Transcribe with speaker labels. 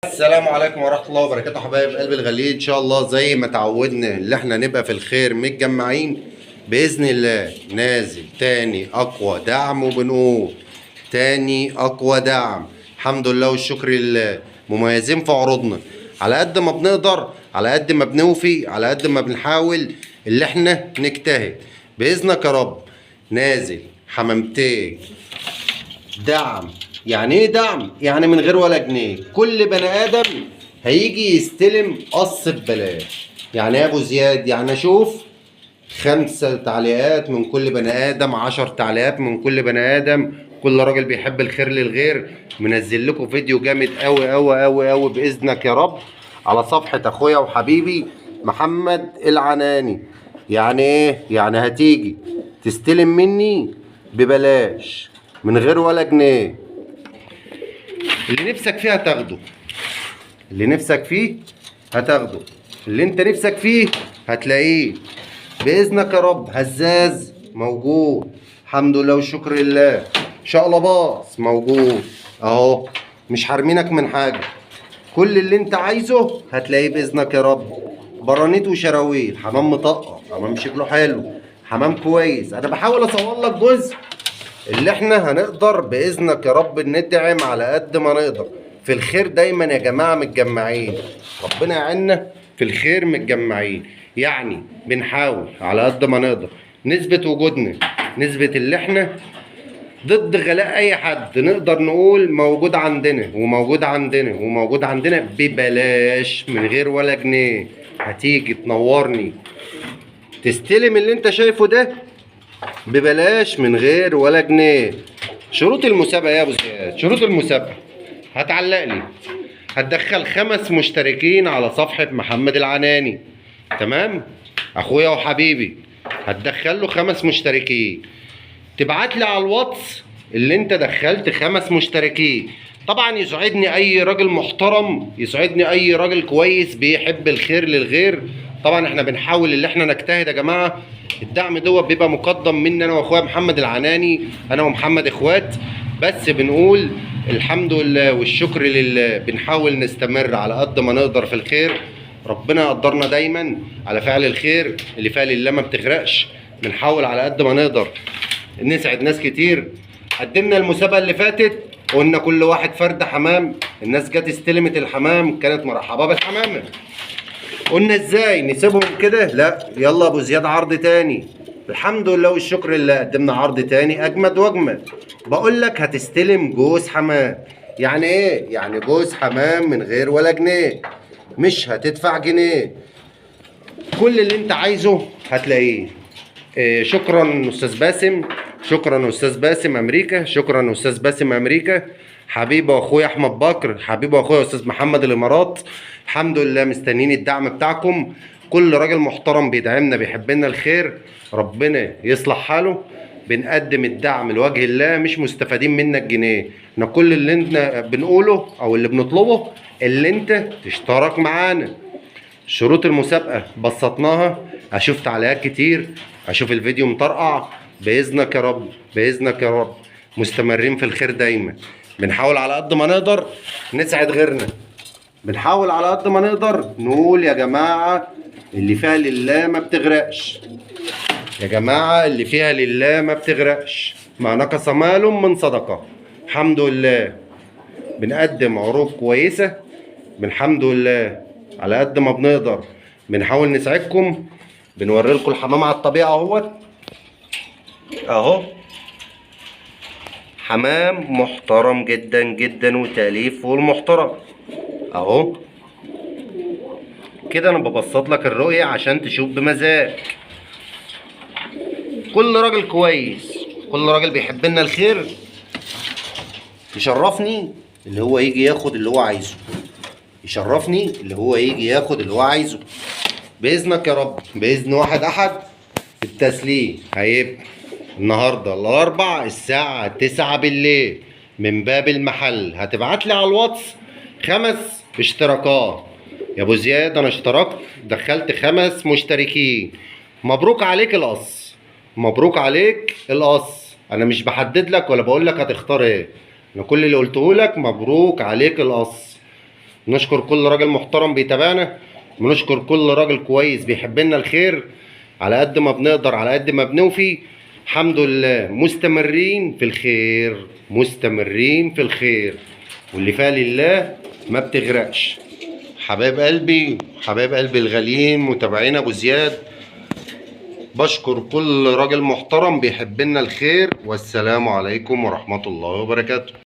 Speaker 1: السلام عليكم ورحمة الله وبركاته حبايب قلب الغاليين. ان شاء الله زي ما تعودنا اللي احنا نبقى في الخير متجمعين بإذن الله. نازل تاني اقوى دعم، وبنقول تاني اقوى دعم. الحمد لله والشكر لله. مميزين في عروضنا على قد ما بنقدر، على قد ما بنوفي، على قد ما بنحاول اللي احنا نجتهد بإذنك يا رب. نازل حمامتين دعم. يعني ايه دعم؟ يعني من غير ولا جنيه. كل بني ادم هيجي يستلم قص ببلاش. يعني ايه يا ابو زياد؟ يعني اشوف 5 تعليقات من كل بني ادم، 10 تعليقات من كل بني ادم، كل راجل بيحب الخير للغير. منزل لكم فيديو جامد قوي قوي قوي قوي باذنك يا رب على صفحة اخويا وحبيبي محمد العناني. يعني ايه؟ يعني هتيجي تستلم مني ببلاش من غير ولا جنيه. اللي نفسك فيه هتاخده، اللي نفسك فيه هتاخده، اللي انت نفسك فيه هتلاقيه باذنك يا رب. هزاز موجود، الحمد لله والشكر لله. شقلباص موجود اهو، مش حارمينك من حاجه. كل اللي انت عايزه هتلاقيه باذنك يا رب. برانيت وشراويل، حمام مطقم، حمام شكله حلو، حمام كويس. انا بحاول اصور لك جزء اللي احنا هنقدر باذنك يا رب ندعم على قد ما نقدر. في الخير دايما يا جماعه متجمعين، ربنا يعيننا في الخير متجمعين. يعني بنحاول على قد ما نقدر نثبت وجودنا، نثبت اللي احنا ضد غلاء اي حد. نقدر نقول موجود عندنا وموجود عندنا وموجود عندنا ببلاش من غير ولا جنيه. هتيجي تنورني تستلم اللي انت شايفه ده ببلاش من غير ولا جنيه. شروط المسابقة يا ابو زياد، شروط المسابقة هتعلق لي، هتدخل 5 مشتركين على صفحة محمد العناني، تمام؟ اخويا وحبيبي هتدخل له 5 مشتركين. تبعت لي على الواتس اللي انت دخلت 5 مشتركين. طبعا يسعدني اي راجل محترم، يسعدني اي راجل كويس بيحب الخير للغير. طبعا احنا بنحاول اللي احنا نجتهد يا جماعه. الدعم دوت بيبقى مقدم مني انا واخويا محمد العناني، انا ومحمد اخوات. بس بنقول الحمد لله والشكر لله. بنحاول نستمر على قد ما نقدر في الخير. ربنا يقدرنا دايما على فعل الخير. اللي فعل الله ما بتغرقش. بنحاول على قد ما نقدر نسعد ناس كتير. قدمنا المسابقه اللي فاتت قلنا كل واحد فرد حمام. الناس جت استلمت الحمام، كانت مرحبا بالحمامه. قلنا ازاي نسيبهم كده؟ لا، يلا ابو زياد عرض تاني. الحمد لله والشكر لله قدمنا عرض تاني اجمد واجمد. بقول لك هتستلم جوز حمام. يعني ايه؟ يعني جوز حمام من غير ولا جنيه، مش هتدفع جنيه. كل اللي انت عايزه هتلاقيه. شكرا استاذ باسم، شكرا استاذ باسم امريكا، شكرا استاذ باسم امريكا. حبيبي واخويا احمد بكر، حبيبي واخويا استاذ محمد الامارات. الحمد لله مستنيين الدعم بتاعكم. كل راجل محترم بيدعمنا بيحب لنا الخير ربنا يصلح حاله. بنقدم الدعم لوجه الله، مش مستفادين منك جنيه. احنا كل اللي انت بنقوله او اللي بنطلبه اللي انت تشترك معانا. شروط المسابقة بسطناها. اشوف تعليقات كتير، اشوف الفيديو مطرقع باذنك يا رب، باذنك يا رب. مستمرين في الخير دايما. بنحاول على قد ما نقدر نسعد غيرنا. بنحاول على قد ما نقدر نقول يا جماعة اللي فيها لله ما بتغرقش. يا جماعة اللي فيها لله ما بتغرقش. ما نقص مال من صدقة. الحمد لله بنقدم عروض كويسة. بالحمد لله على قد ما بنقدر بنحاول نساعدكم. بنوري لكم الحمام على الطبيعة اهوت اهو. حمام محترم جدا جدا وتأليف فوق المحترم اهو. كده انا ببسط لك الرؤية عشان تشوف بمزاج. كل راجل كويس، كل راجل بيحب لنا الخير يشرفني اللي هو يجي ياخد اللي هو عايزه. يشرفني اللي هو يجي ياخد اللي هو عايزه باذنك يا رب. باذن واحد احد التسليم هيبقى النهارده الاربع الساعه 9 بالليل من باب المحل. هتبعت لي على الواتس 5 اشتراكات. يا ابو زياد انا اشتركت دخلت 5 مشتركين. مبروك عليك القص، مبروك عليك القص. انا مش بحدد لك ولا بقول لك هتختار ايه. انا كل اللي قلته لك مبروك عليك القص. نشكر كل راجل محترم بيتابعنا، ونشكر كل راجل كويس بيحب لنا الخير. على قد ما بنقدر، على قد ما بنوفي، الحمد لله مستمرين في الخير، مستمرين في الخير، واللي فيها لله ما بتغرقش. حبايب قلبي، حبايب قلبي الغاليين متابعين ابو زياد، بشكر كل راجل محترم بيحب لنا الخير، والسلام عليكم ورحمة الله وبركاته.